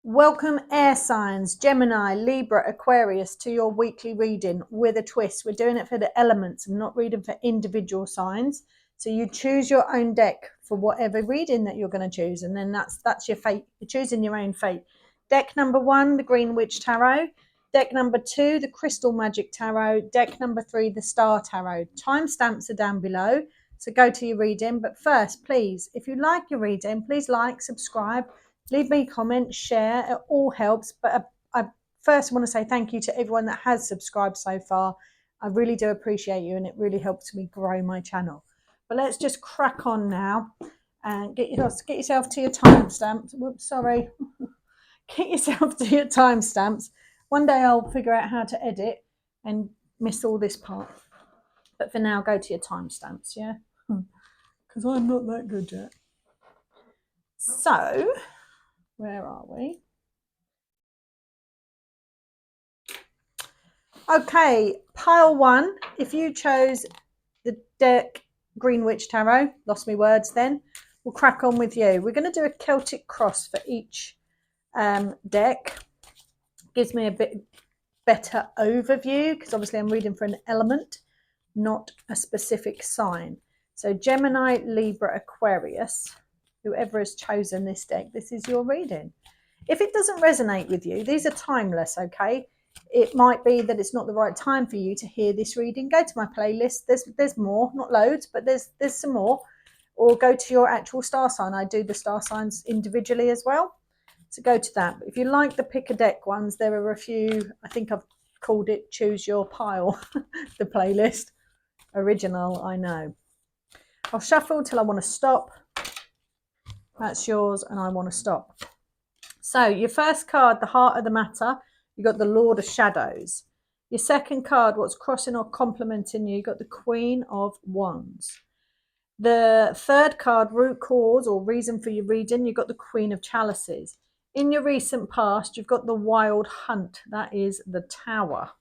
Welcome air signs, Gemini, Libra, Aquarius to your weekly reading with a twist. We're doing it for the elements. I'm not reading for individual signs. So you choose your own deck for whatever reading that you're going to choose. And then that's your fate. You're choosing your own fate. Deck number 1, the Green Witch Tarot. Deck number 2, the Crystal Magic Tarot. Deck number 3, the Star Tarot. Timestamps are down below. So go to your reading. But first, please, if you like your reading, please like, subscribe. Leave me a comment, share, it all helps. But I first want to say thank you to everyone that has subscribed so far. I really do appreciate you and it really helps me grow my channel. But let's just crack on now and get yourself to your timestamps. Whoops, sorry. Get yourself to your timestamps. One day I'll figure out how to edit and miss all this part. But for now, go to your timestamps, yeah? Because I'm not that good yet. So, where are we? Okay, pile 1. If you chose the deck Green Witch Tarot, lost me words then, we'll crack on with you. We're going to do a Celtic cross for each deck. Gives me a bit better overview because obviously I'm reading for an element, not a specific sign. So Gemini, Libra, Aquarius, whoever has chosen this deck, this is your reading. If it doesn't resonate with you, these are timeless, okay? It might be that it's not the right time for you to hear this reading. Go to my playlist. There's more, not loads, but there's some more. Or go to your actual star sign. I do the star signs individually as well. So go to that. But if you like the pick a deck ones, there are a few. I think I've called it Choose Your Pile, the playlist. Original, I know. I'll shuffle till I want to stop. That's yours, and I want to stop. So your first card, the Heart of the Matter, you got the Lord of Shadows. Your second card, what's crossing or complementing you, got the Queen of Wands. The third card, root cause or reason for your reading, you've got the Queen of Chalices. In your recent past, you've got the Wild Hunt, that is the Tower.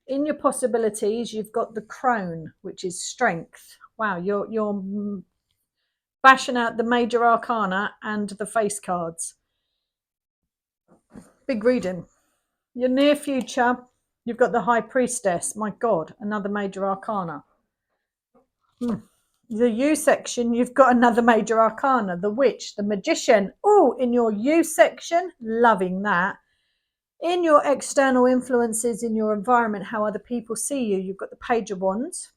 In your possibilities, you've got the Crone, which is strength. Wow, you're bashing out the major arcana and the face cards. Big reading. Your near future, you've got the High Priestess. My God, another major arcana. The U section, you've got another major arcana, the Witch, the Magician. Oh, in your U section, loving that. In your external influences, in your environment, how other people see you, you've got the Page of Wands.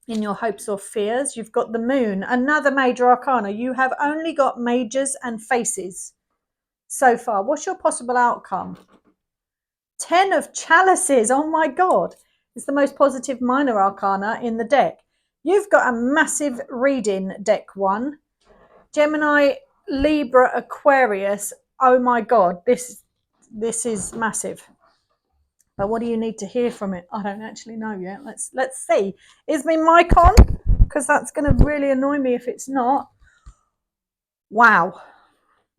In your hopes or fears, you've got the Moon, another major arcana. You have only got majors and faces so far. What's your possible outcome? 10 of Chalices. Oh my God. It's the most positive minor arcana in the deck. You've got a massive reading, deck 1. Gemini, Libra, Aquarius. Oh my God. This is massive. But what do you need to hear from it? I don't actually know yet. Let's see. Is my mic on? Because that's going to really annoy me if it's not. Wow.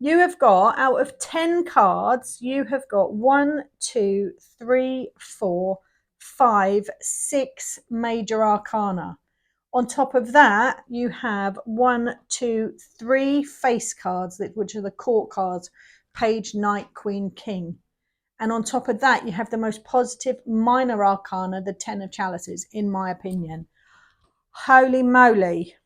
You have got, out of 10 cards, you have got 1, 2, 3, 4, 5, 6 major arcana. On top of that, you have 1, 2, 3 face cards, which are the court cards, Page, Knight, Queen, King. And on top of that, you have the most positive minor arcana, the 10 of Chalices, in my opinion. Holy moly.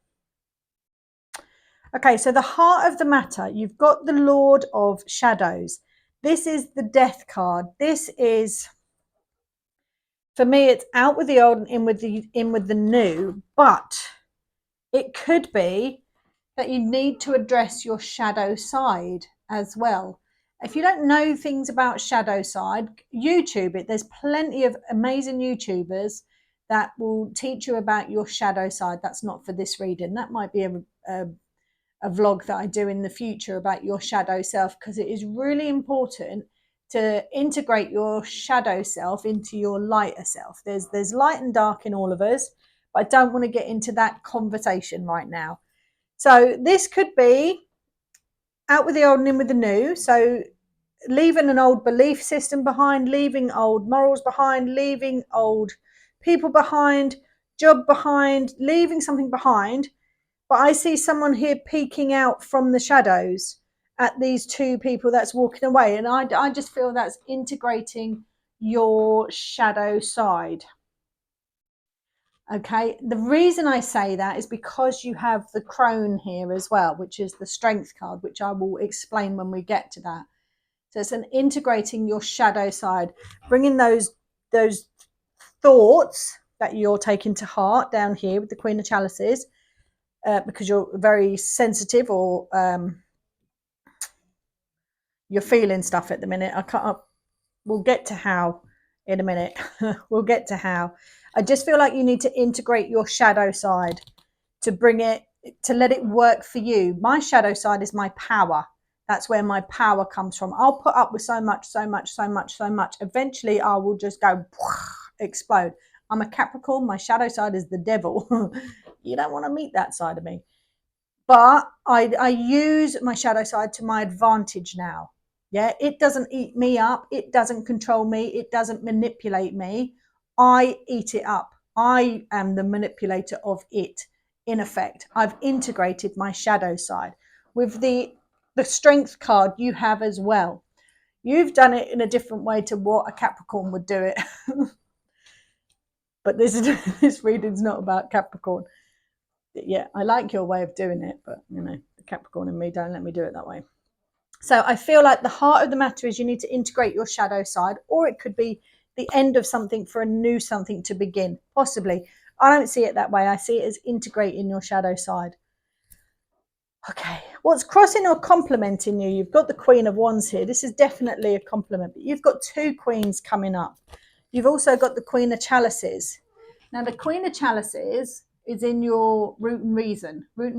Okay, so the Heart of the Matter, you've got the Lord of Shadows. This is the Death card. This is, for me, it's out with the old and in with the new, but it could be that you need to address your shadow side as well. If you don't know things about shadow side, YouTube it. There's plenty of amazing YouTubers that will teach you about your shadow side. That's not for this reading. That might be a vlog that I do in the future about your shadow self, because it is really important to integrate your shadow self into your lighter self. There's light and dark in all of us, but I don't want to get into that conversation right now. So this could be out with the old and in with the new. So leaving an old belief system behind, leaving old morals behind, leaving old people behind, job behind, leaving something behind. But I see someone here peeking out from the shadows, at these two people that's walking away. And I just feel that's integrating your shadow side. Okay, the reason I say that is because you have the crone here as well, which is the strength card, which I will explain when we get to that. So it's an integrating your shadow side, bringing those thoughts that you're taking to heart down here with the Queen of Chalices, because you're very sensitive, or you're feeling stuff at the minute. We'll get to how in a minute. We'll get to how. I just feel like you need to integrate your shadow side to bring it, to let it work for you. My shadow side is my power. That's where my power comes from. I'll put up with so much. Eventually I will just go explode. I'm a Capricorn. My shadow side is the devil. You don't want to meet that side of me. But I use my shadow side to my advantage now. Yeah, it doesn't eat me up. It doesn't control me. It doesn't manipulate me. I eat it up. I am the manipulator of it. In effect, I've integrated my shadow side with the strength card you have as well. You've done it in a different way to what a Capricorn would do it. But this reading's not about Capricorn. Yeah, I like your way of doing it, but you know, the Capricorn in me, don't let me do it that way. So I feel like the heart of the matter is you need to integrate your shadow side, or it could be the end of something for a new something to begin, possibly. I don't see it that way. I see it as integrating your shadow side. Okay, what's crossing or complementing you? You've got the Queen of Wands here. This is definitely a compliment, but you've got two queens coming up. You've also got the Queen of Chalices. Now, the Queen of Chalices is in your root and reason for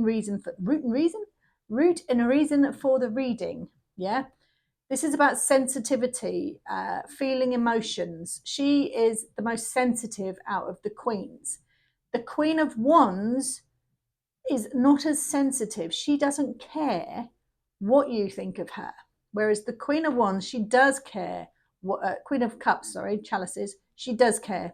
the reading. Yeah, this is about sensitivity, feeling emotions. She is the most sensitive out of the queens. The Queen of Wands is not as sensitive. She doesn't care what you think of her, whereas the Queen of Wands, she does care. Queen of Cups, sorry, Chalices, she does care.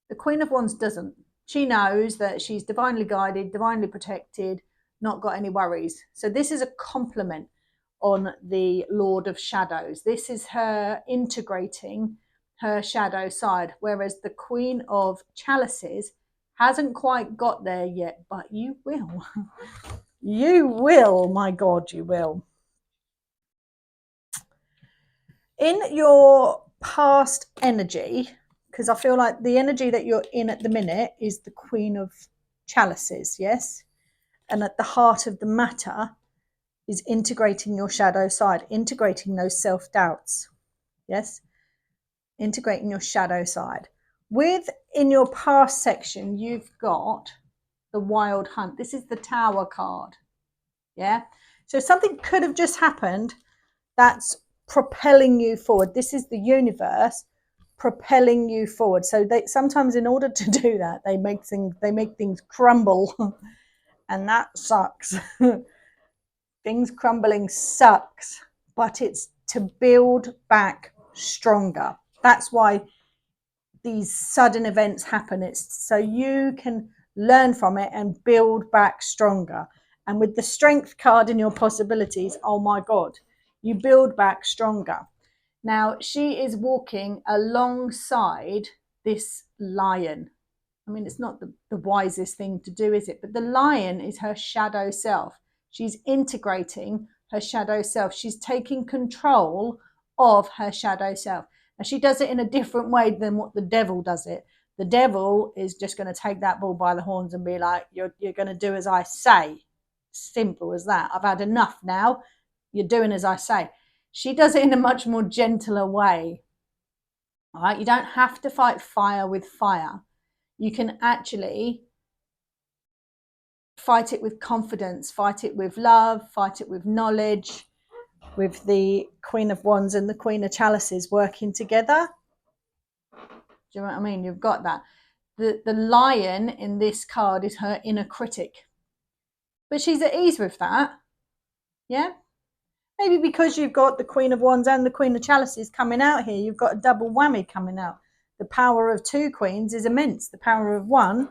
The Queen of Wands doesn't. She knows that she's divinely guided, divinely protected, not got any worries. So this is a compliment on the Lord of Shadows. This is her integrating her shadow side, whereas the Queen of Chalices hasn't quite got there yet, but you will. You will, my God, you will. In your past energy, because I feel like the energy that you're in at the minute is the Queen of Chalices, yes? And at the heart of the matter is integrating your shadow side, integrating those self-doubts, yes? Integrating your shadow side. In your past section, you've got the Wild Hunt. This is the Tower card, yeah? So something could have just happened that's propelling you forward. This is the universe propelling you forward. So sometimes in order to do that, they make things crumble and that sucks. Things crumbling sucks, but it's to build back stronger. That's why these sudden events happen. It's so you can learn from it and build back stronger. And with the strength card in your possibilities, oh my God, you build back stronger. Now, she is walking alongside this lion. I mean, it's not the wisest thing to do, is it? But the lion is her shadow self. She's integrating her shadow self. She's taking control of her shadow self. Now, she does it in a different way than what the devil does it. The devil is just going to take that bull by the horns and be like, you're going to do as I say. Simple as that. I've had enough now. You're doing as I say. She does it in a much more gentler way. All right, you don't have to fight fire with fire. You can actually fight it with confidence, fight it with love, fight it with knowledge, with the Queen of Wands and the Queen of Chalices working together. Do you know what I mean? You've got that. The lion in this card is her inner critic. But she's at ease with that. Yeah? Maybe because you've got the Queen of Wands and the Queen of Chalices coming out here, you've got a double whammy coming out. The power of two queens is immense. The power of one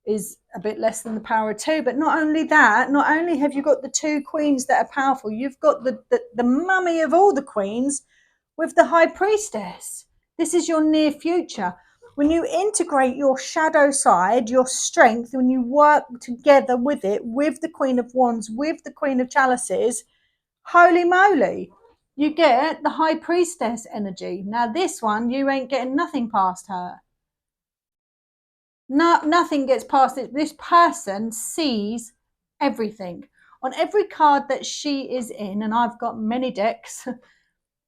is a bit less than the power of 2. But not only that, not only have you got the 2 queens that are powerful, you've got the mummy of all the queens with the high priestess. This is your near future. When you integrate your shadow side, your strength, when you work together with it, with the Queen of Wands, with the Queen of Chalices, holy moly, you get the high priestess energy. Now this one, you ain't getting nothing past her. No, nothing gets past it. This person sees everything. On every card that she is in, and I've got many decks,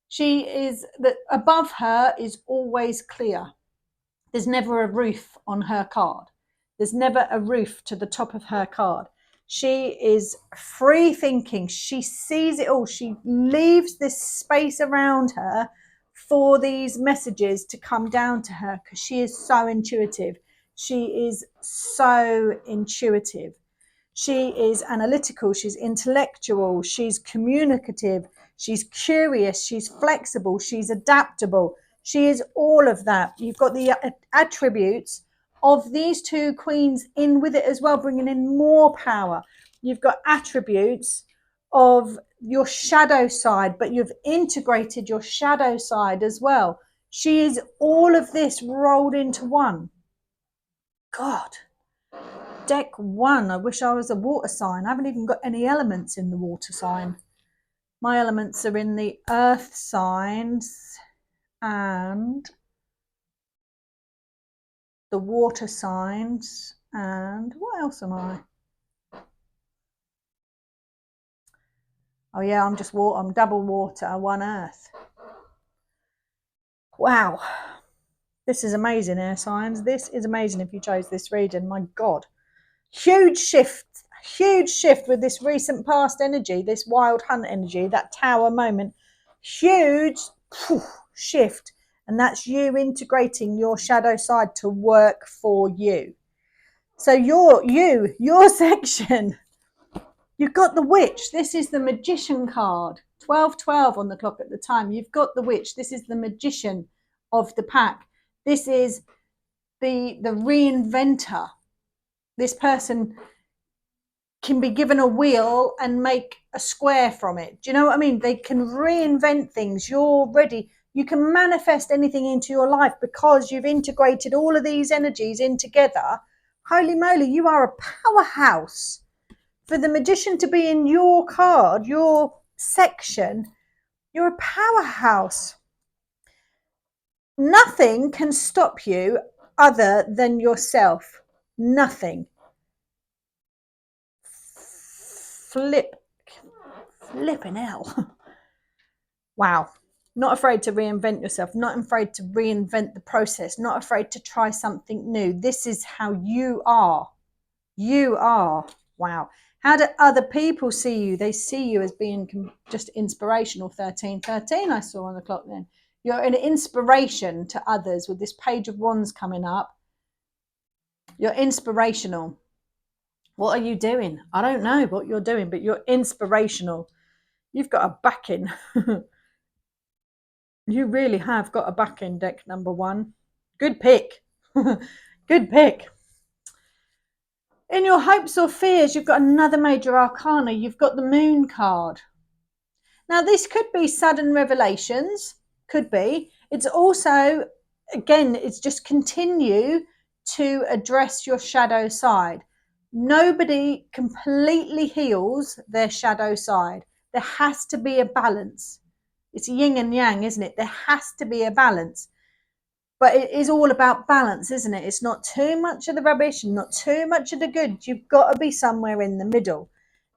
she is that above her is always clear. There's never a roof on her card. There's never a roof to the top of her card. She is free thinking. She sees it all. She leaves this space around her for these messages to come down to her because she is so intuitive. She is so intuitive. She is analytical. She's intellectual. She's communicative. She's curious. She's flexible. She's adaptable. She is all of that. You've got the attributes of these 2 queens in with it as well, bringing in more power. You've got attributes of your shadow side, but you've integrated your shadow side as well. She is all of this rolled into one. God. Deck 1, I wish I was a water sign. I haven't even got any elements in the water sign. My elements are in the earth signs and the water signs, and what else am I? Oh yeah, I'm just water. I'm double water, 1 earth. Wow, this is amazing, air signs. This is amazing if you chose this reading. My God, huge shift with this recent past energy, this wild hunt energy, that tower moment. Huge shift. And that's you integrating your shadow side to work for you. So your section, you've got the witch. This is the magician card. 12:12 on the clock at the time. You've got the witch. This is the magician of the pack. This is the reinventor. This person can be given a wheel and make a square from it. Do you know what I mean? They can reinvent things. You're ready. You can manifest anything into your life because you've integrated all of these energies in together. Holy moly, you are a powerhouse. For the magician to be in your card, your section, you're a powerhouse. Nothing can stop you other than yourself. Nothing. Flipping hell. Wow. Not afraid to reinvent yourself, not afraid to reinvent the process, not afraid to try something new. This is how you are. You are. Wow. How do other people see you? They see you as being just inspirational. 1313 I saw on the clock then. You're an inspiration to others with this Page of Wands coming up. You're inspirational. What are you doing? I don't know what you're doing, but you're inspirational. You've got a backing. You really have got a backing, deck number 1. Good pick. Good pick. In your hopes or fears, you've got another major arcana. You've got the Moon card. Now, this could be sudden revelations. Could be. It's also, again, it's just continue to address your shadow side. Nobody completely heals their shadow side. There has to be a balance. It's yin and yang, isn't it? There has to be a balance. But it is all about balance, isn't it? It's not too much of the rubbish and not too much of the good. You've got to be somewhere in the middle.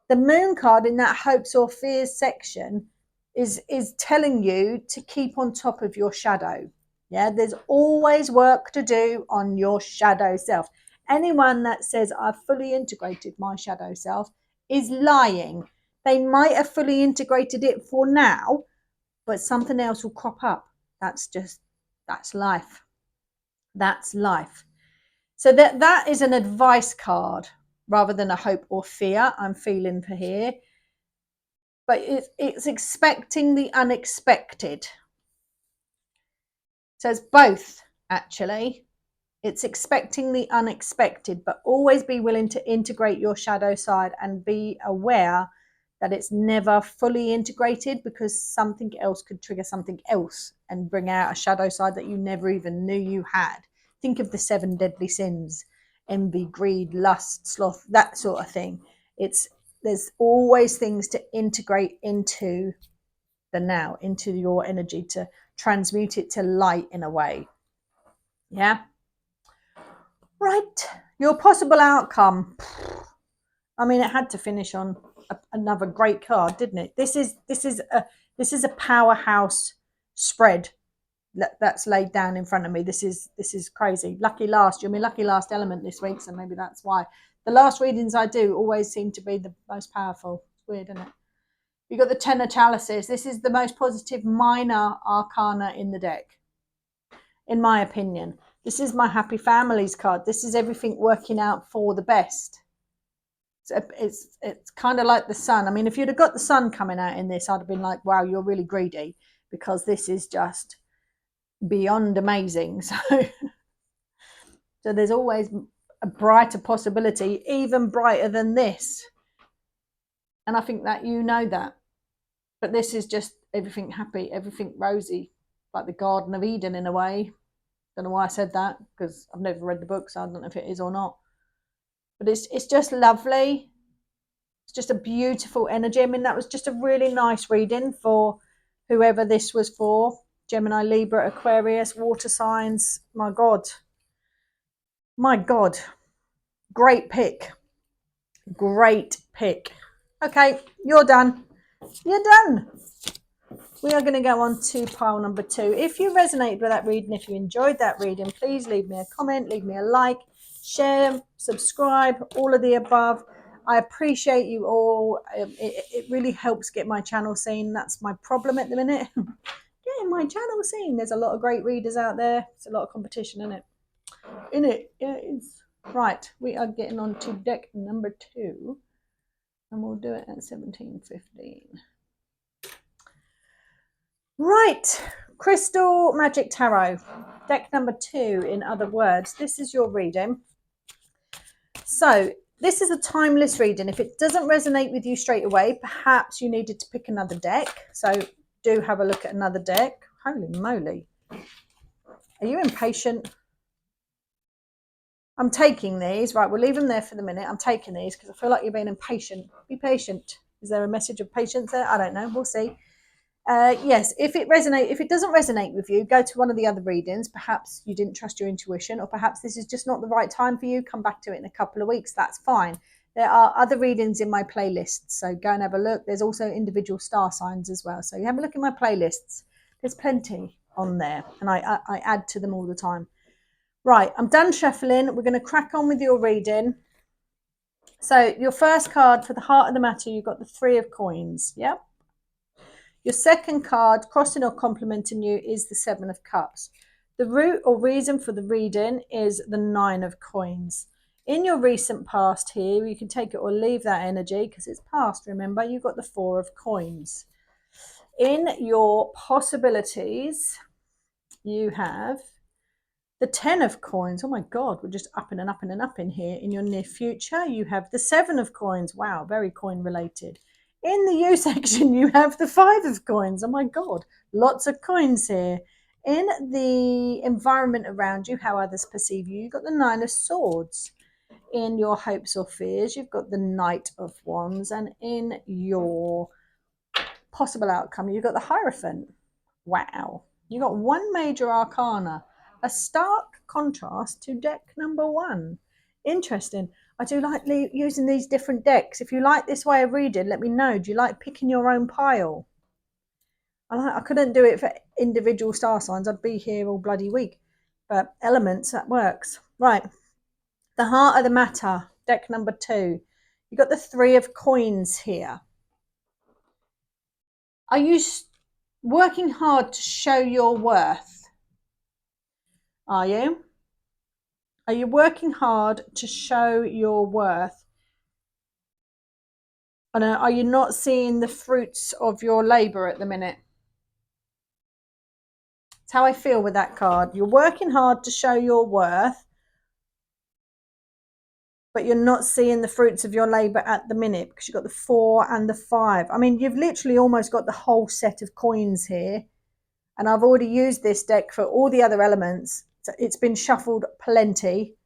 The Moon card in that hopes or fears section is telling you to keep on top of your shadow. Yeah, there's always work to do on your shadow self. Anyone that says I've fully integrated my shadow self is lying. They might have fully integrated it for now, but something else will crop up. That's life. That's life. So that is an advice card rather than a hope or fear I'm feeling for here. But it's expecting the unexpected. So it's both, actually. It's expecting the unexpected, but always be willing to integrate your shadow side and be aware that it's never fully integrated, because something else could trigger something else and bring out a shadow side that you never even knew you had. Think of the 7 deadly sins: envy, greed, lust, sloth, that sort of thing. There's always things to integrate into the now, into your energy, to transmute it to light in a way. Yeah. Right. Your possible outcome. I mean, it had to finish on another great card, didn't it? This is a powerhouse spread that's laid down in front of me. This is crazy. Lucky last. You're my lucky last element this week, so maybe that's why. The last readings I do always seem to be the most powerful. It's weird, isn't it? You've got the Ten of Chalices. This is the most positive minor arcana in the deck, in my opinion. This is my happy families card. This is everything working out for the best. It's kind of like the sun. I mean, if you'd have got the sun coming out in this, I'd have been like, wow, you're really greedy, because this is just beyond amazing. So there's always a brighter possibility, even brighter than this. And I think that you know that. But this is just everything happy, everything rosy, like the Garden of Eden in a way. Don't know why I said that, because I've never read the book, so I don't know if it is or not. But it's just lovely. It's just a beautiful energy. I mean, that was just a really nice reading for whoever this was for. Gemini, Libra, Aquarius, water signs. My God. My God. Great pick. Great pick. Okay, you're done. You're done. We are going to go on to pile number 2. If you resonated with that reading, if you enjoyed that reading, please leave me a comment, leave me a like, share, subscribe, all of the above. I appreciate you all. It really helps get my channel seen. That's my problem at the minute. Getting my channel seen. There's a lot of great readers out there. It's a lot of competition, isn't it? Yeah, it is. Right, we are getting on to deck number 2. And we'll do it at 17:15. Right, Crystal Magic Tarot, deck number 2, in other words. This is your reading. So this is a timeless reading. If it doesn't resonate with you straight away, perhaps you needed to pick another deck. So do have a look at another deck. Holy moly. Are you impatient? I'm taking these. Right, we'll leave them there for the minute. I'm taking these because I feel like you're being impatient. Be patient. Is there a message of patience there? I don't know. We'll see. Yes, if it doesn't resonate with you, go to one of the other readings. Perhaps you didn't trust your intuition, or perhaps this is just not the right time for you. Come back to it in a couple of weeks. That's fine. There are other readings in my playlists, so go and have a look. There's also individual star signs as well, so you have a look in my playlists. There's plenty on there, and I add to them all the time. Right, I'm done shuffling. We're going to crack on with your reading. So your first card, for the heart of the matter, you've got the 3 of coins. Yep. Your second card, crossing or complementing you, is the 7 of cups. The root or reason for the reading is the 9 of coins. In your recent past here, you can take it or leave that energy because it's past. Remember, you've got the 4 of coins. In your possibilities, you have the 10 of coins. Oh my God, we're just upping and upping and upping here. In your near future, you have the 7 of coins. Wow, very coin related. In the U section, you have the 5 of coins. Oh my God, lots of coins here. In the environment around you, how others perceive you, you've got the 9 of swords. In your hopes or fears, you've got the Knight of Wands. And in your possible outcome, you've got the Hierophant. Wow, you got one major arcana. A stark contrast to deck number 1. Interesting. I do like using these different decks. If you like this way of reading, let me know. Do you like picking your own pile? I couldn't do it for individual star signs. I'd be here all bloody week. But elements, that works. Right. The heart of the matter, deck number 2. You've got the 3 of coins here. Are you working hard to show your worth? Are you? Are you working hard to show your worth? And are you not seeing the fruits of your labour at the minute? That's how I feel with that card. You're working hard to show your worth, but you're not seeing the fruits of your labor at the minute because you've got the 4 and the 5. I mean, you've literally almost got the whole set of coins here. And I've already used this deck for all the other elements. So it's been shuffled plenty.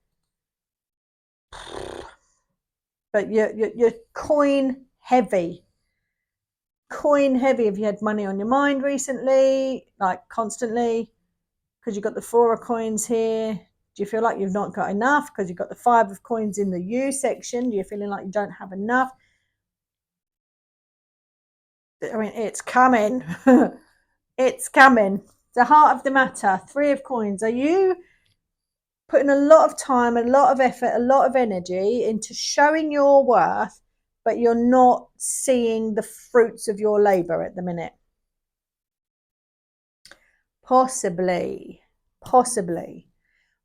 But you're coin heavy. Coin heavy. Have you had money on your mind recently? Like constantly? Because you've got the 4 of coins here. Do you feel like you've not got enough? Because you've got the 5 of coins in the U section. You're feeling like you don't have enough. I mean, it's coming. It's coming. The heart of the matter. 3 of coins. Are you putting a lot of time, a lot of effort, a lot of energy into showing your worth, but you're not seeing the fruits of your labor at the minute? Possibly.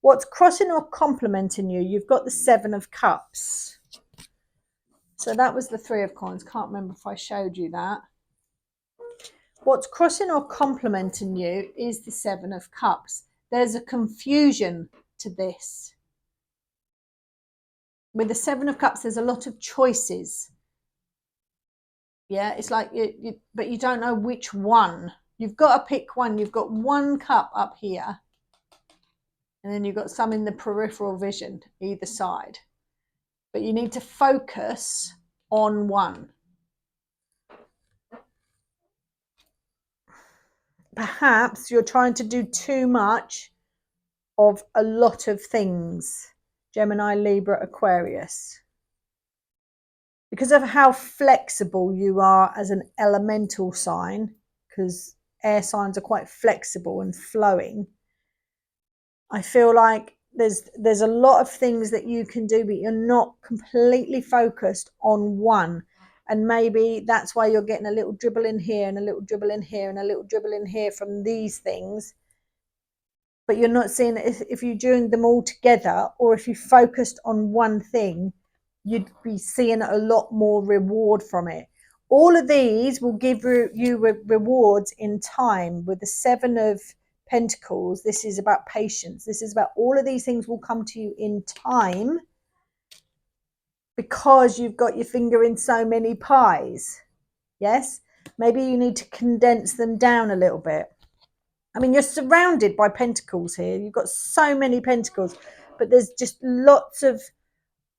What's crossing or complementing you? You've got the 7 of cups. So that was the 3 of coins. Can't remember if I showed you that. What's crossing or complementing you is the 7 of cups. There's a confusion to this. With the 7 of cups, there's a lot of choices. Yeah, it's like, but you don't know which one. You've got to pick one. You've got 1 cup up here. And then you've got some in the peripheral vision, either side. But you need to focus on one. Perhaps you're trying to do too much of a lot of things. Gemini, Libra, Aquarius. Because of how flexible you are as an elemental sign, because air signs are quite flexible and flowing, I feel like there's a lot of things that you can do, but you're not completely focused on one. And maybe that's why you're getting a little dribble in here and a little dribble in here and a little dribble in here from these things. But you're not seeing if you're doing them all together, or if you focused on one thing, you'd be seeing a lot more reward from it. All of these will give you rewards in time. With the 7 of Pentacles, this is about patience. This is about all of these things will come to you in time, because you've got your finger in so many pies. Yes, maybe you need to condense them down a little bit. I mean, you're surrounded by pentacles here. You've got so many pentacles, but there's just lots of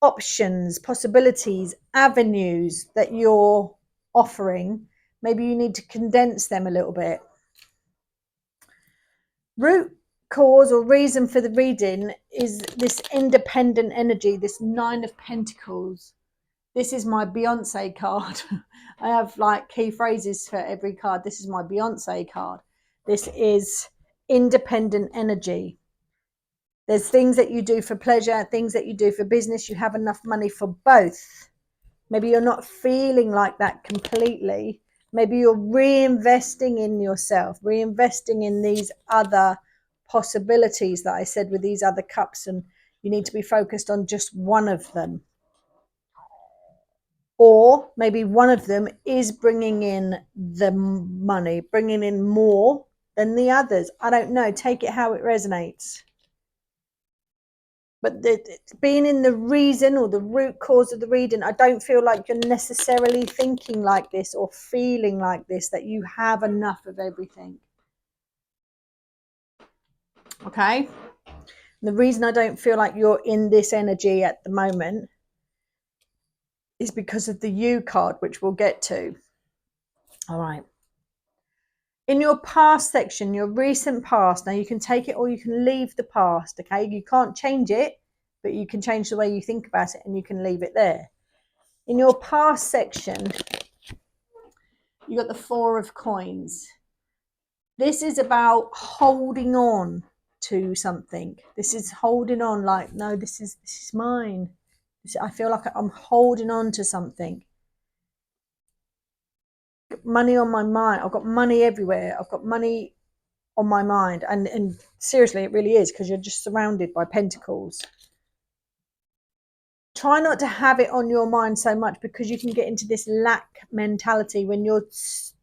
options, possibilities, avenues that you're offering. Maybe you need to condense them a little bit. Root cause or reason for the reading is this independent energy, this 9 of Pentacles. This is my Beyonce card. I have like key phrases for every card. This is my Beyonce card. This is independent energy. There's things that you do for pleasure, things that you do for business. You have enough money for both. Maybe you're not feeling like that completely. Maybe you're reinvesting in yourself, reinvesting in these other possibilities that I said with these other cups, and you need to be focused on just one of them. Or maybe one of them is bringing in the money, bringing in more than the others. I don't know. Take it how it resonates. But being in the reason or the root cause of the reading, I don't feel like you're necessarily thinking like this or feeling like this, that you have enough of everything. Okay? And the reason I don't feel like you're in this energy at the moment is because of the U card, which we'll get to. All right. In your past section, your recent past, now you can take it or you can leave the past, okay? You can't change it, but you can change the way you think about it, and you can leave it there. In your past section, you got the 4 of coins. This is about holding on to something. This is holding on, like, no, this is mine. I feel like I'm holding on to something. Money on my mind. I've got money everywhere. I've got money on my mind. And seriously, it really is, because you're just surrounded by pentacles. Try not to have it on your mind so much, because you can get into this lack mentality when you're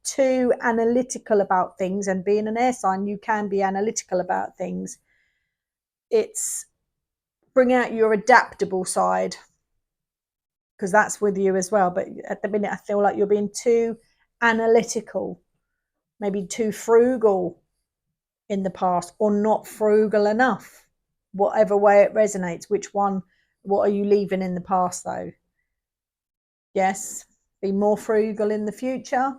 too analytical about things. And being an air sign, you can be analytical about things. It's bring out your adaptable side. because that's with you as well. But at the minute, I feel like you're being too analytical, maybe too frugal in the past, or not frugal enough, whatever way it resonates. Which one, what are you leaving in the past though? Yes, be more frugal in the future,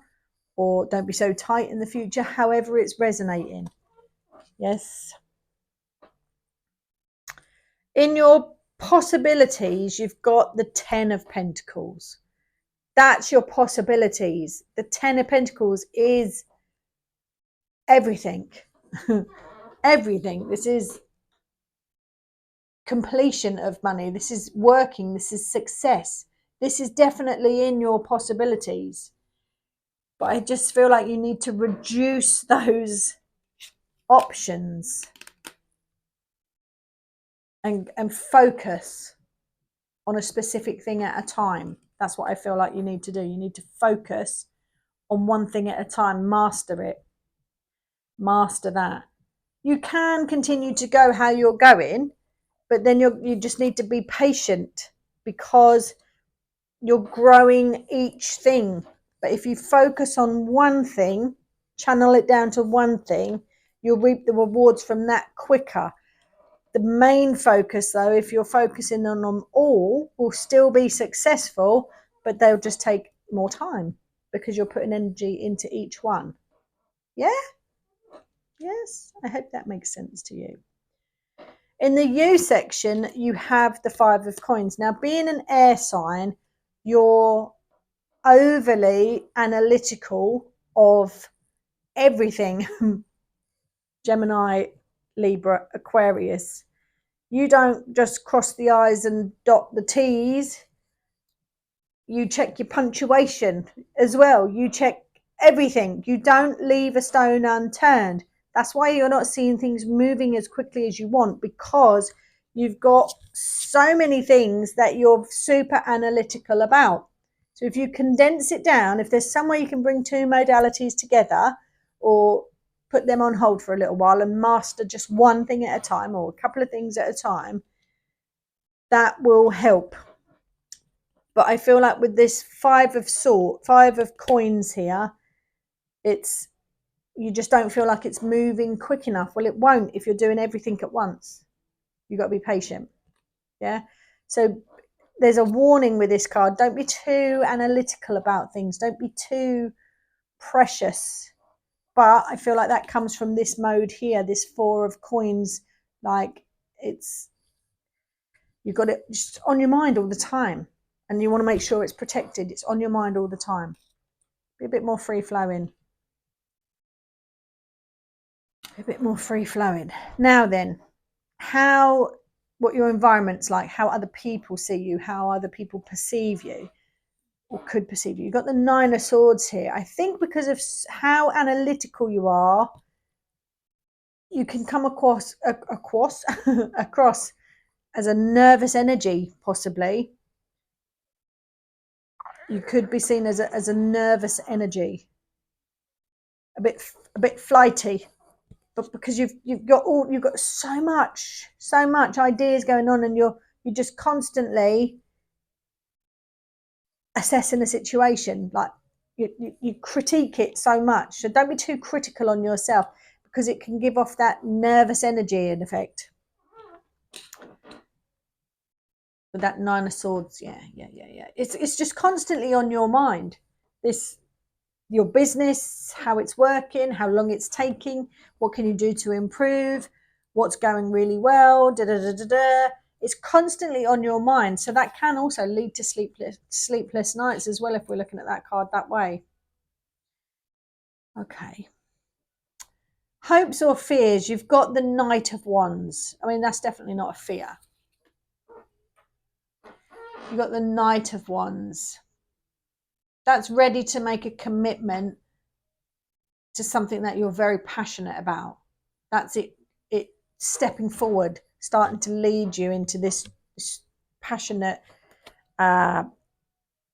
or don't be so tight in the future, however it's resonating. Yes. In your possibilities, you've got the 10 of Pentacles. That's your possibilities. The 10 of Pentacles is everything. Everything. This is completion of money. This is working. This is success. This is definitely in your possibilities. But I just feel like you need to reduce those options and focus on a specific thing at a time. That's what I feel like you need to do. You need to focus on one thing at a time. Master it. Master that. You can continue to go how you're going, but then you just need to be patient, because you're growing each thing. But if you focus on one thing, channel it down to one thing, you'll reap the rewards from that quicker. The main focus, though, if you're focusing on them all, will still be successful, but they'll just take more time because you're putting energy into each one. Yeah? Yes? I hope that makes sense to you. In the U section, you have the 5 of coins. Now, being an air sign, you're overly analytical of everything. Gemini, Libra, Aquarius. You don't just cross the I's and dot the T's. You check your punctuation as well. You check everything. You don't leave a stone unturned. That's why you're not seeing things moving as quickly as you want, because you've got so many things that you're super analytical about. So if you condense it down, if there's some way you can bring 2 modalities together, or put them on hold for a little while and master just one thing at a time, or a couple of things at a time, that will help. But I feel like with this 5 of coins here, it's, you just don't feel like it's moving quick enough. Well, it won't if you're doing everything at once. You've got to be patient. Yeah. So there's a warning with this card. Don't be too analytical about things. Don't be too precious. But I feel like that comes from this mode here, this 4 of coins. Like, it's, you've got it just on your mind all the time, and you want to make sure it's protected. It's on your mind all the time. Be a bit more free flowing. A bit more free flowing. Now then, what your environment's like, how other people see you, how other people perceive you, or could perceive you. You've got the 9 of Swords here. I think because of how analytical you are, you can come across as a nervous energy, possibly. You could be seen as a nervous energy, a bit flighty. But because you've got so much ideas going on, and you're just constantly assessing the situation. Like, you critique it so much. So don't be too critical on yourself, because it can give off that nervous energy in effect. With that 9 of Swords, yeah. It's just constantly on your mind. Your business, how it's working, how long it's taking, what can you do to improve, what's going really well, It's constantly on your mind. So that can also lead to sleepless nights as well, if we're looking at that card that way. Okay. Hopes or fears? You've got the Knight of Wands. I mean, that's definitely not a fear. You've got the Knight of Wands. That's ready to make a commitment to something that you're very passionate about. That's it stepping forward, starting to lead you into this passionate, well,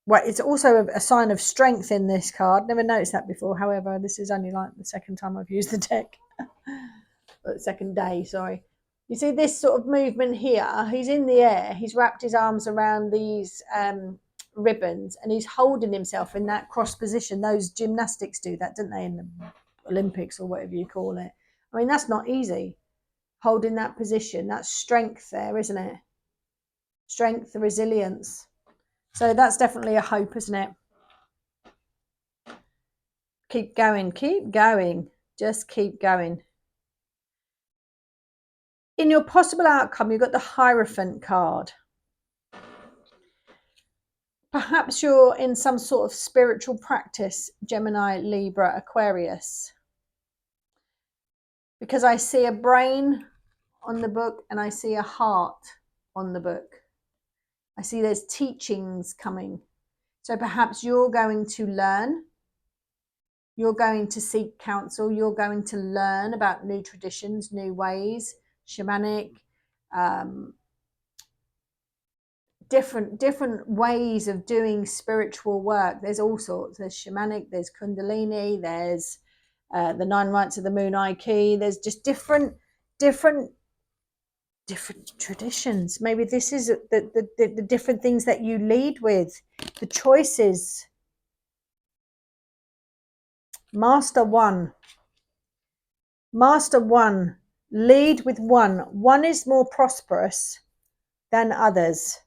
it's also a sign of strength in this card. Never noticed that before. However, this is only like the second time I've used the deck. Or the second day, sorry. You see this sort of movement here? He's in the air. He's wrapped his arms around these ribbons, and he's holding himself in that cross position. Those gymnastics do that, don't they, in the Olympics or whatever you call it? I mean, that's not easy, holding that position. That's strength there, isn't it? Strength, resilience. So that's definitely a hope, isn't it? Keep going, just keep going. In your possible outcome, you've got the Hierophant card. Perhaps you're in some sort of spiritual practice, Gemini, Libra, Aquarius. Because I see a brain on the book and I see a heart on the book. I see there's teachings coming. So perhaps you're going to learn. You're going to seek counsel. You're going to learn about new traditions, new ways, shamanic, different ways of doing spiritual work. There's all sorts. There's shamanic, there's kundalini, there's the 9 rites of the moon Reiki. There's just different traditions. Maybe this is the different things that you lead with, the choices. Master one, lead with one. One is more prosperous than others,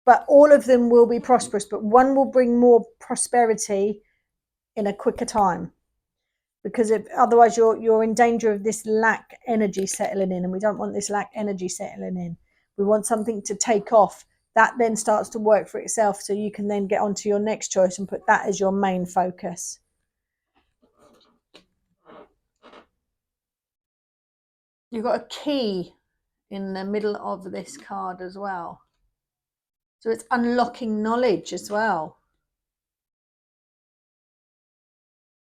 but all of them will be prosperous, but one will bring more prosperity in a quicker time, because otherwise you're in danger of this lack energy settling in, and we don't want this lack energy settling in. We want something to take off. That then starts to work for itself, so you can then get on to your next choice and put that as your main focus. You've got a key in the middle of this card as well. So it's unlocking knowledge as well.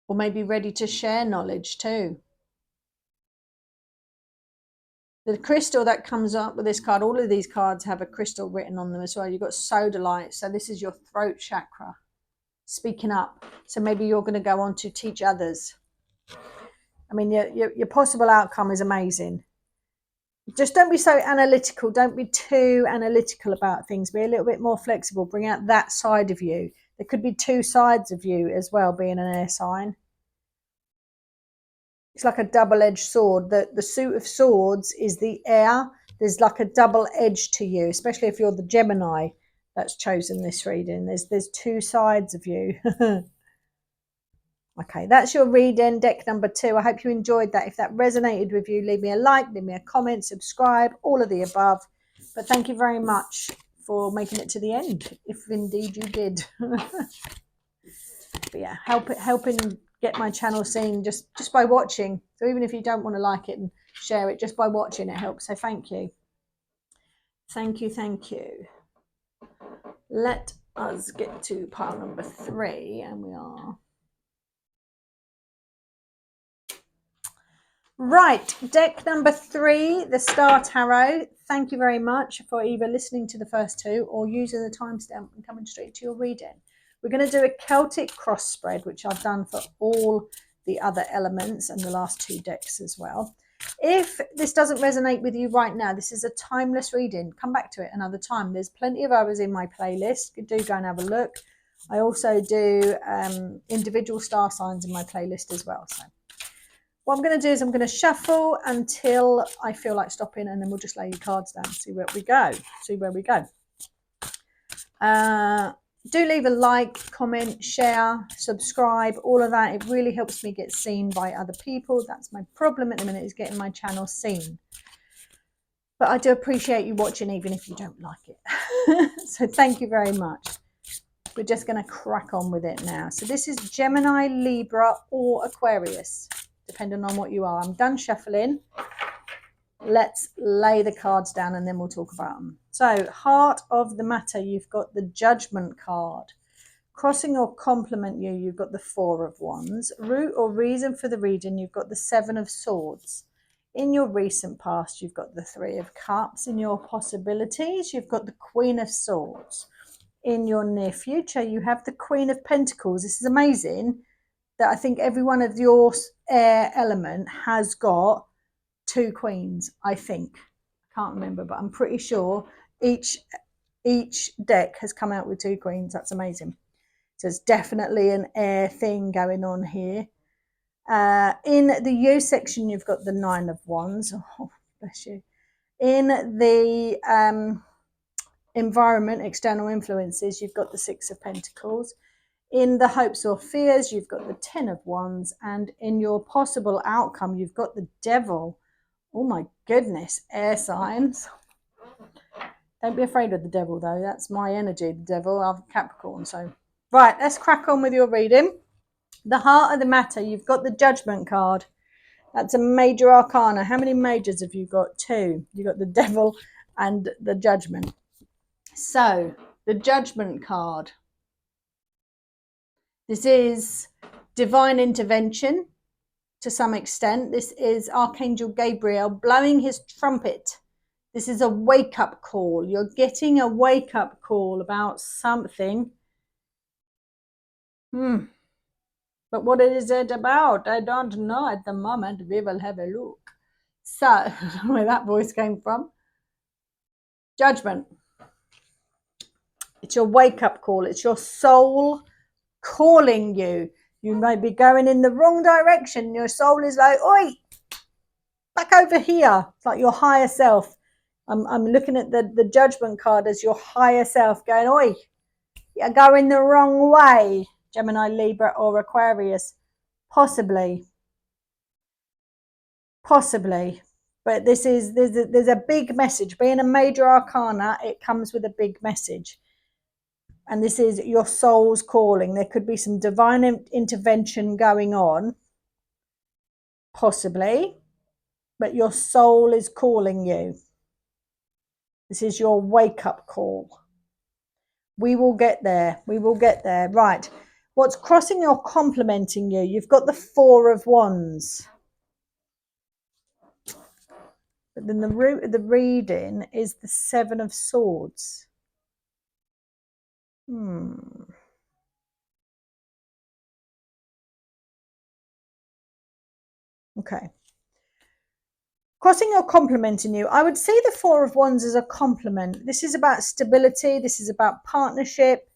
Or maybe ready to share knowledge too. The crystal that comes up with this card, all of these cards have a crystal written on them as well. You've got sodalite. So this is your throat chakra, speaking up. So maybe you're going to go on to teach others. I mean, your possible outcome is amazing. Just don't be so analytical. Don't be too analytical about things. Be a little bit more flexible. Bring out that side of you. There could be two sides of you as well, being an air sign. It's like a double-edged sword. The suit of swords is the air. There's like a double edge to you, especially if you're the Gemini that's chosen this reading. There's two sides of you. Okay, that's your reading, deck number 2. I hope you enjoyed that. If that resonated with you, leave me a like, leave me a comment, subscribe, all of the above. But thank you very much for making it to the end, if indeed you did. But yeah, helping get my channel seen just by watching. So even if you don't want to like it and share it, just by watching it helps. So thank you. Thank you. Let us get to pile number 3, and we are... Right, deck number 3, the Star Tarot. Thank you very much for either listening to the first 2 or using the timestamp and coming straight to your reading. We're going to do a Celtic cross spread, which I've done for all the other elements and the last 2 decks as well. If this doesn't resonate with you right now, this is a timeless reading. Come back to it another time. There's plenty of others in my playlist. Do go and have a look. I also do individual star signs in my playlist as well. So what I'm going to do is I'm going to shuffle until I feel like stopping, and then we'll just lay your cards down and see where we go. Do leave a like, comment, share, subscribe, all of that. It really helps me get seen by other people. That's my problem at the minute, is getting my channel seen. But I do appreciate you watching, even if you don't like it. So thank you very much. We're just going to crack on with it now. So this is Gemini, Libra, or Aquarius, depending on what you are. I'm done shuffling. Let's lay the cards down and then we'll talk about them. So, heart of the matter, you've got the Judgment card. Crossing or complement you, you've got the 4 of Wands. Root or reason for the reading, you've got the 7 of Swords. In your recent past, you've got the 3 of Cups. In your possibilities, you've got the Queen of Swords. In your near future, you have the Queen of Pentacles. This is amazing that I think every one of your air element has got 2 queens, I think. I can't remember, but I'm pretty sure each Each deck has come out with 2 queens. That's amazing. So it's definitely an air thing going on here. In the U section, you've got the 9 of Wands. Oh, bless you. In the environment, external influences, you've got the 6 of Pentacles. In the hopes or fears, you've got the 10 of Wands. And in your possible outcome, you've got the Devil. Oh my goodness, air signs. Don't be afraid of the Devil, though. That's my energy, the Devil. I'm Capricorn, so. Right, let's crack on with your reading. The heart of the matter, you've got the Judgment card. That's a major arcana. How many majors have you got? 2. You've got the Devil and the Judgment. So, the Judgment card. This is divine intervention to some extent. This is Archangel Gabriel blowing his trumpet. This is a wake-up call. You're getting a wake-up call about something. But what is it about? I don't know at the moment. We will have a look. So, where that voice came from. Judgment. It's your wake-up call. It's your soul calling you. You may be going in the wrong direction. Your soul is like, oi, back over here. It's like your higher self. I'm looking at the Judgment card as your higher self going, oi, you're going the wrong way. Gemini, Libra or Aquarius. Possibly. But there's a big message. Being a major arcana, it comes with a big message. And this is your soul's calling. There could be some divine intervention going on. Possibly. But your soul is calling you. This is your wake-up call. We will get there. We will get there. Right. What's crossing or complementing you? You've got the 4 of Wands. But then the root of the reading is the 7 of Swords. Okay. Crossing or complimenting you. I would see the 4 of Wands as a compliment. This is about stability. This is about partnership.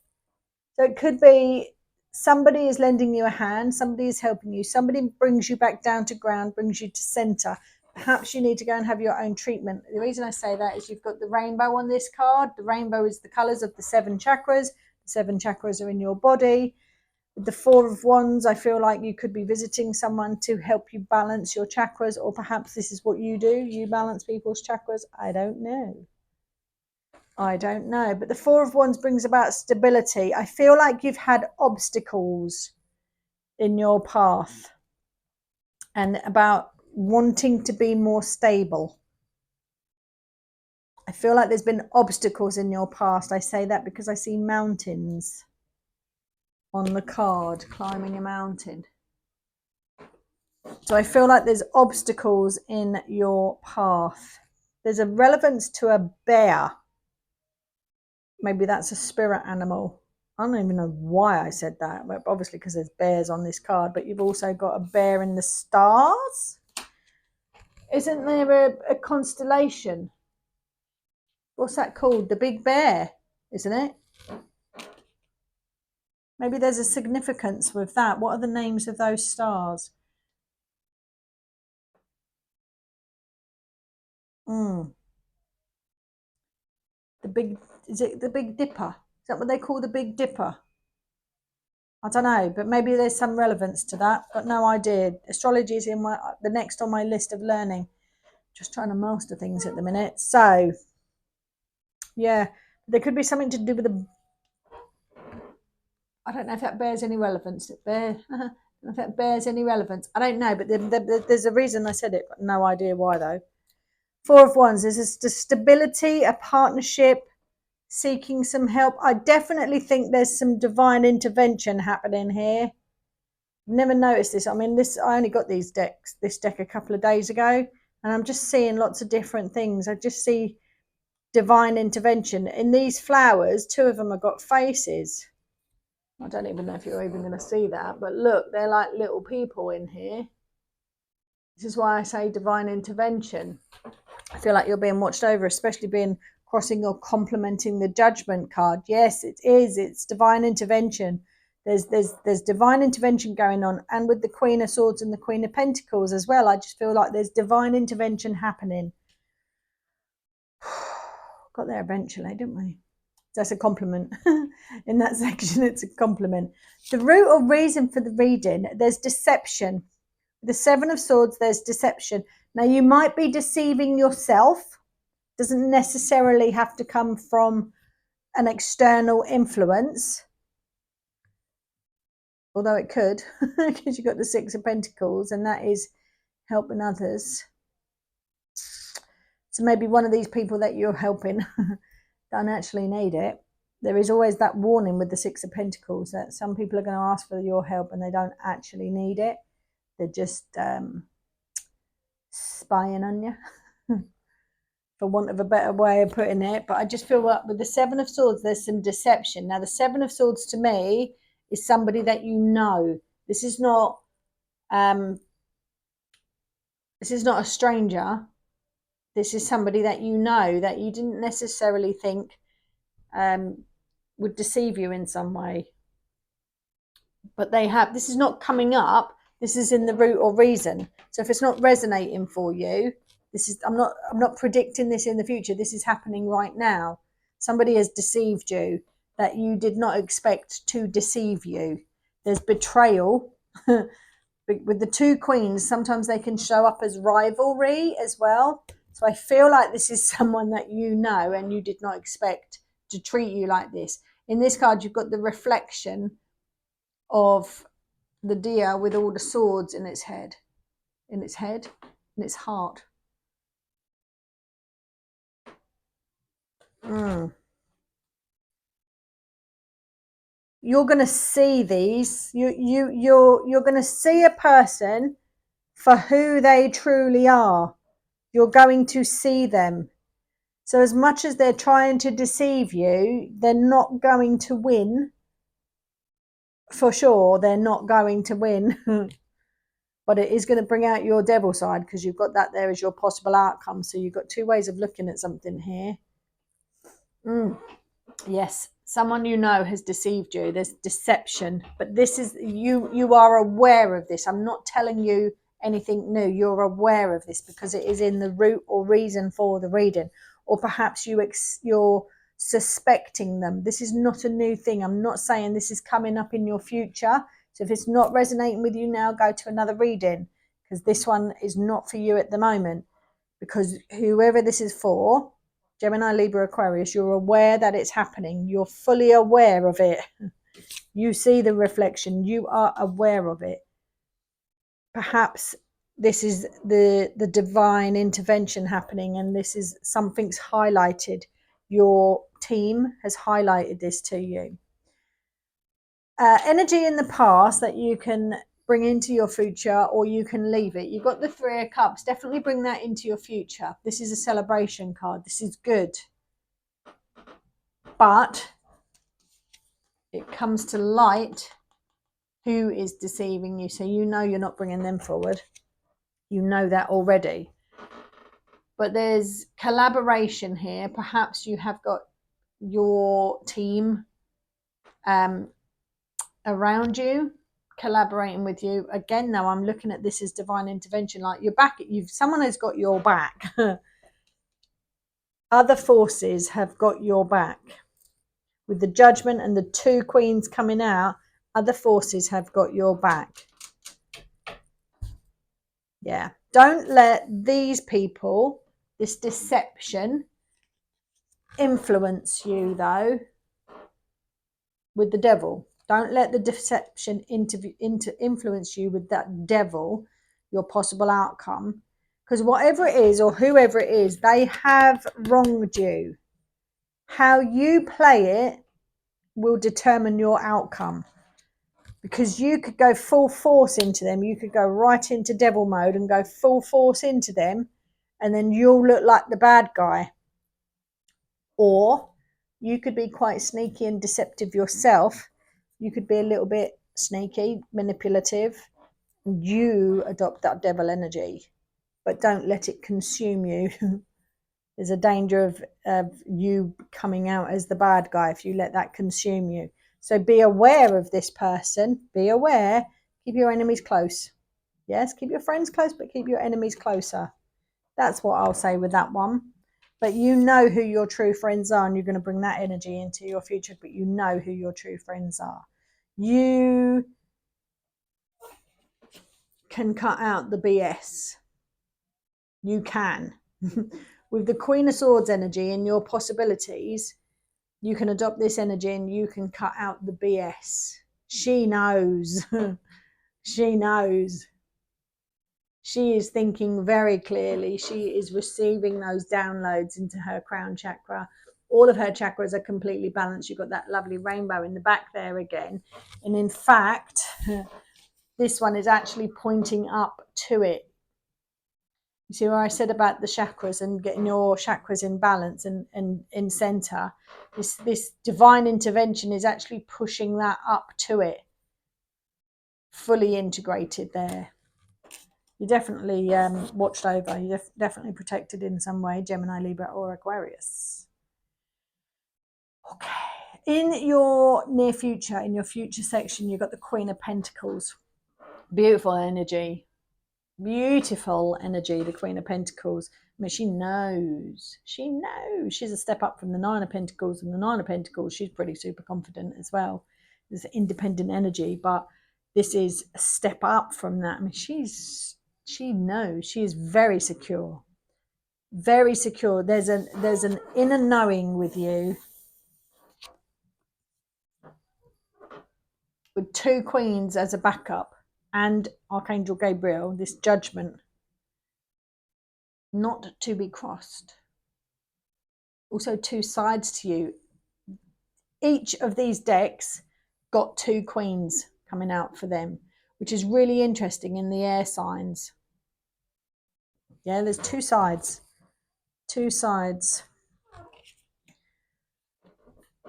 So it could be somebody is lending you a hand. Somebody is helping you. Somebody brings you back down to ground, brings you to center. Perhaps you need to go and have your own treatment. The reason I say that is you've got the rainbow on this card. The rainbow is the colors of the 7 chakras. The 7 chakras are in your body. With the 4 of Wands, I feel like you could be visiting someone to help you balance your chakras, or perhaps this is what you do. You balance people's chakras. I don't know. But the 4 of Wands brings about stability. I feel like you've had obstacles in your path and about wanting to be more stable. I feel like there's been obstacles in your past. I say that because I see mountains on the card, climbing a mountain. So I feel like there's obstacles in your path. There's a relevance to a bear. Maybe that's a spirit animal. I don't even know why I said that, but obviously because there's bears on this card, but you've also got a bear in the stars. Isn't there a constellation? What's that called? The Big Bear, isn't it? Maybe there's a significance with that. What are the names of those stars? Is it the Big Dipper? Is that what they call the Big Dipper? I don't know, but maybe there's some relevance to that. Got no idea. Astrology is in the next on my list of learning. Just trying to master things at the minute. So, yeah, there could be something to do with the. I don't know if that bears any relevance. If that bears any relevance, I don't know. But there's a reason I said it. But no idea why though. 4 of Wands. There's a stability, a partnership. Seeking some help. I definitely think there's some divine intervention happening here. Never noticed this. I mean, I only got this deck a couple of days ago, and I'm just seeing lots of different things. I just see divine intervention in these flowers. 2 of them have got faces. I don't even know if you're even going to see that, but look, they're like little people in here. This is why I say divine intervention. I feel like you're being watched over, especially being crossing or complementing the Judgment card. Yes, it is. It's divine intervention. There's divine intervention going on, and with the Queen of Swords and the Queen of Pentacles as well, I just feel like there's divine intervention happening. Got there eventually, didn't we? That's a compliment. In that section, it's a compliment. The root or reason for the reading, there's deception. The Seven of Swords, there's deception. Now, you might be deceiving yourself. Doesn't necessarily have to come from an external influence, although it could, because you've got the Six of Pentacles, and that is helping others. So maybe one of these people that you're helping don't actually need it. There is always that warning with the Six of Pentacles that some people are going to ask for your help and they don't actually need it. They're just spying on you, for want of a better way of putting it. But I just feel like with the Seven of Swords, there's some deception. Now, the Seven of Swords to me is somebody that you know. This is not a stranger. This is somebody that you know, that you didn't necessarily think would deceive you in some way. But they have. This is not coming up. This is in the root or reason. So if it's not resonating for you, this is, I'm not predicting this in the future. This is happening right now. Somebody has deceived you that you did not expect to deceive you. There's betrayal. With the two queens, sometimes they can show up as rivalry as well. So I feel like this is someone that you know and you did not expect to treat you like this. In this card, you've got the reflection of the deer with all the swords in its head, in its heart. You're going to see these. You're going to see a person for who they truly are. You're going to see them. So as much as they're trying to deceive you, they're not going to win. For sure, they're not going to win. But it is going to bring out your devil side, because you've got that there as your possible outcome. So you've got two ways of looking at something here. Yes, someone you know has deceived you. There's deception, but this is you are aware of this. I'm not telling you anything new. You're aware of this because it is in the root or reason for the reading, or perhaps you're suspecting them. This is not a new thing. I'm not saying this is coming up in your future. So if it's not resonating with you now, go to another reading, because this one is not for you at the moment. Because whoever this is for, Gemini, Libra, Aquarius, you're aware that it's happening. You're fully aware of it. You see the reflection. You are aware of it. Perhaps this is the divine intervention happening, and this is something's highlighted. Your team has highlighted this to you. Energy in the past that you can bring into your future, or you can leave it. You've got the Three of Cups. Definitely bring that into your future. This is a celebration card. This is good. But it comes to light who is deceiving you. So you know you're not bringing them forward. You know that already. But there's collaboration here. Perhaps you have got your team around you, collaborating with you. Again, now I'm looking at this as divine intervention, like you're back. Someone has got your back. Other forces have got your back. With the Judgment and the two queens coming out, other forces have got your back. Yeah. Don't let these people, this deception, influence you, though, with the devil. Don't let the deception influence you with that devil, your possible outcome. Because whatever it is, or whoever it is, they have wronged you. How you play it will determine your outcome. Because you could go full force into them. You could go right into devil mode and go full force into them, and then you'll look like the bad guy. Or you could be quite sneaky and deceptive yourself. You could be a little bit sneaky, manipulative. You adopt that devil energy, but don't let it consume you. There's a danger of you coming out as the bad guy if you let that consume you. So be aware of this person. Be aware. Keep your enemies close. Yes, keep your friends close, but keep your enemies closer. That's what I'll say with that one. But you know who your true friends are, and you're going to bring that energy into your future, but you know who your true friends are. You can cut out the BS. You can. With the Queen of Swords energy and your possibilities, you can adopt this energy and you can cut out the BS. She knows. She knows. She is thinking very clearly. She is receiving those downloads into her crown chakra. All of her chakras are completely balanced. You've got that lovely rainbow in the back there again. And in fact, this one is actually pointing up to it. You see where I said about the chakras and getting your chakras in balance and in center? This divine intervention is actually pushing that up to it. Fully integrated there. You're definitely watched over. You're definitely protected in some way, Gemini, Libra, or Aquarius. Okay. In your near future, in your future section, you've got the Queen of Pentacles. Beautiful energy. Beautiful energy, the Queen of Pentacles. I mean, she knows. She knows. She's a step up from the Nine of Pentacles. And the Nine of Pentacles, she's pretty super confident as well. There's independent energy, but this is a step up from that. I mean, she knows. She is very secure. Very secure. There's an inner knowing with you. With two queens as a backup and Archangel Gabriel, this judgment. Not to be crossed. Also two sides to you. Each of these decks got two queens coming out for them, which is really interesting in the air signs. Yeah, there's two sides. Two sides.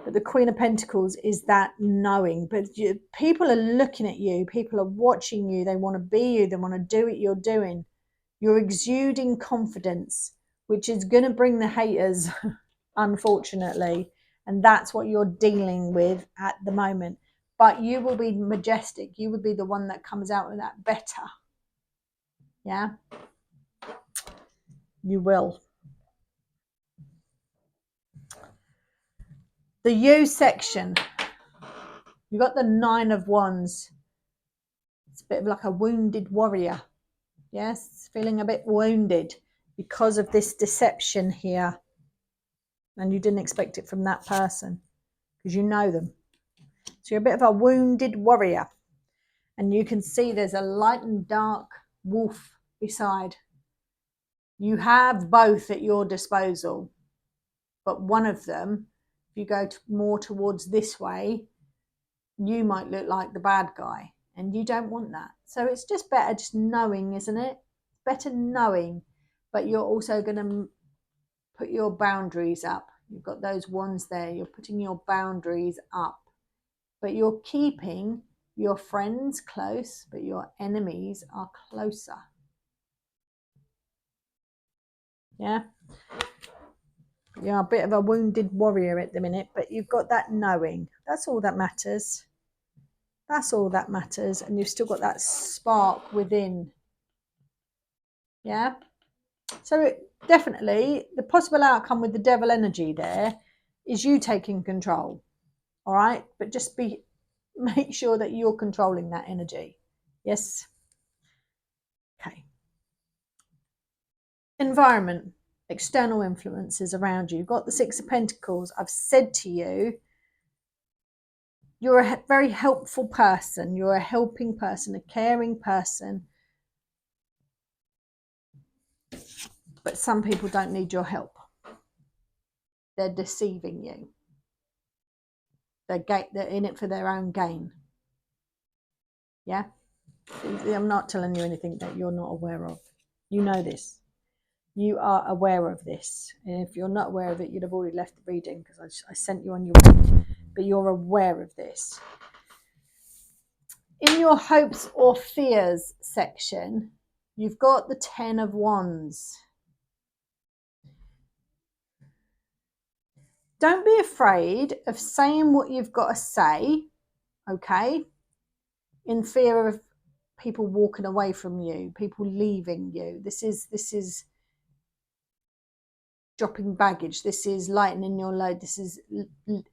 But the Queen of Pentacles is that knowing. But people are looking at you. People are watching you. They want to be you. They want to do what you're doing. You're exuding confidence, which is going to bring the haters, unfortunately. And that's what you're dealing with at the moment. But you will be majestic. You will be the one that comes out with that better. Yeah? You will. The you section. You got the Nine of Wands. It's a bit of like a wounded warrior. Yes, feeling a bit wounded because of this deception here. And you didn't expect it from that person because you know them. So you're a bit of a wounded warrior. And you can see there's a light and dark wolf beside. You have both at your disposal. But one of them, if you go more towards this way, you might look like the bad guy. And you don't want that. So it's just better just knowing, isn't it? Better knowing. But you're also going to put your boundaries up. You've got those ones there. You're putting your boundaries up. But you're keeping your friends close, but your enemies are closer. Yeah? You're a bit of a wounded warrior at the minute, but you've got that knowing. That's all that matters. That's all that matters. And you've still got that spark within. Yeah? So definitely the possible outcome with the devil energy there is you taking control. All right? But just make sure that you're controlling that energy. Yes? Okay. Environment. External influences around you. You've got the Six of Pentacles. I've said to you, you're a very helpful person. You're a helping person, a caring person. But some people don't need your help. They're deceiving you. They're in it for their own gain. Yeah? I'm not telling you anything that you're not aware of. You know this. You are aware of this. And if you're not aware of it, you'd have already left the reading because I sent you on your way. But you're aware of this. In your hopes or fears section, you've got the Ten of Wands. Don't be afraid of saying what you've got to say, okay, in fear of people walking away from you, people leaving you. This is dropping baggage. This is lightening your load. This is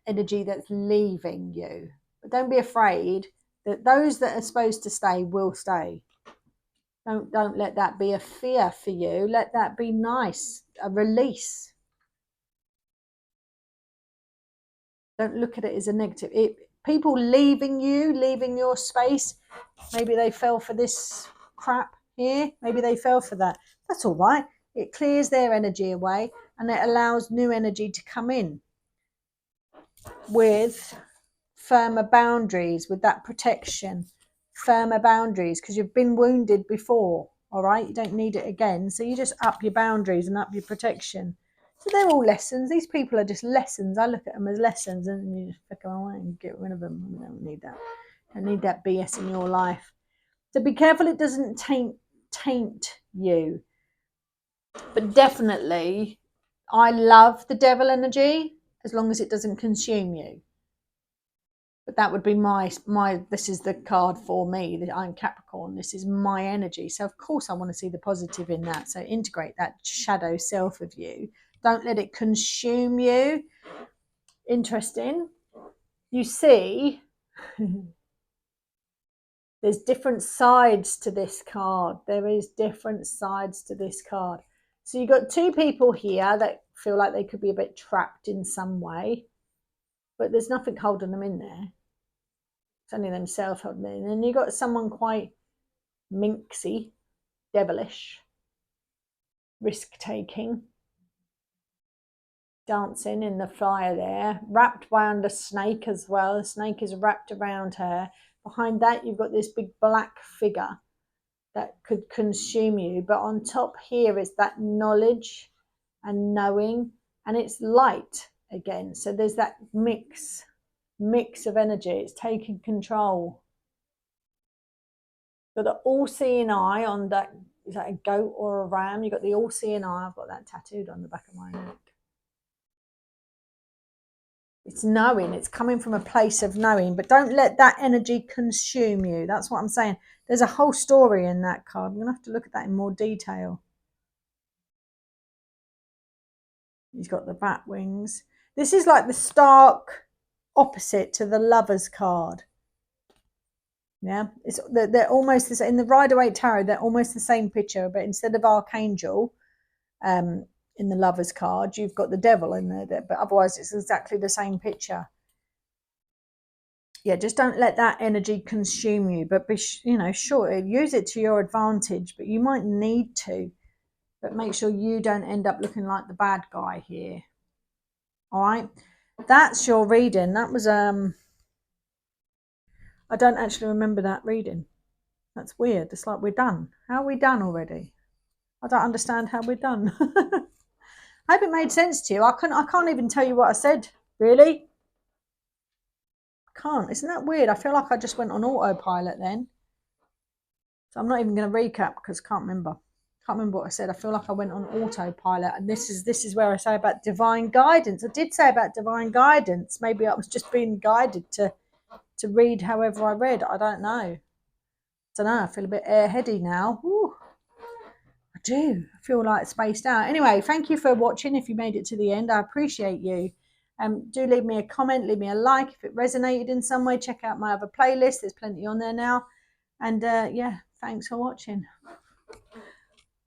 energy that's leaving you. But don't be afraid that those that are supposed to stay will stay. Don't let that be a fear for you. Let that be nice, a release. Don't look at it as a negative. People leaving you, leaving your space, maybe they fell for this crap here, maybe they fell for that. That's all right. It clears their energy away and it allows new energy to come in with firmer boundaries, with that protection, firmer boundaries, because you've been wounded before. All right, you don't need it again, so you just up your boundaries and up your protection. So they're all lessons. These people are just lessons. I look at them as lessons, and you just pick them away and get rid of them. You don't need that. You don't need that BS in your life. So be careful it doesn't taint you. But definitely, I love the devil energy as long as it doesn't consume you. But that would be my this is the card for me. I'm Capricorn. This is my energy. So of course I want to see the positive in that. So integrate that shadow self of you. Don't let it consume you. Interesting. You see, there's different sides to this card. There is different sides to this card. So you've got two people here that feel like they could be a bit trapped in some way, but there's nothing holding them in there. It's only themselves holding them in. And you've got someone quite minxy, devilish, risk-taking, dancing in the fire there, wrapped around a snake as well. The snake is wrapped around her. Behind that, you've got this big black figure that could consume you. But on top here is that knowledge and knowing, and it's light again. So there's that mix of energy. It's taking control. Got the all-seeing eye on that. Is that a goat or a ram? You've got the all-seeing eye. I've got that tattooed on the back of my neck. It's knowing. It's coming from a place of knowing. But don't let that energy consume you. That's what I'm saying. There's a whole story in that card. I'm going to have to look at that in more detail. He's got the bat wings. This is like the stark opposite to the Lovers card. Yeah, they're almost the same. In the Rider-Waite Tarot, they're almost the same picture, but instead of Archangel in the Lovers card, you've got the devil in there, but otherwise it's exactly the same picture. Yeah, just don't let that energy consume you, but be, sure, use it to your advantage, but you might need to, but make sure you don't end up looking like the bad guy here. All right, that's your reading. That was I don't actually remember that reading. That's weird. It's like we're done. How are we done already? I don't understand how we're done. I hope it made sense to you. I can't even tell you what I said, really. I can't. Isn't that weird? I feel like I just went on autopilot then. So I'm not even going to recap because I can't remember. Can't remember what I said. I feel like I went on autopilot, and this is where I say about divine guidance. I did say about divine guidance. Maybe I was just being guided to read however I read. I don't know. I feel a bit airheady now. Ooh, I do. I feel like spaced out. Anyway, thank you for watching. If you made it to the end, I appreciate you. Do leave me a comment, leave me a like if it resonated in some way. Check out my other playlist. There's plenty on there now. And yeah, thanks for watching.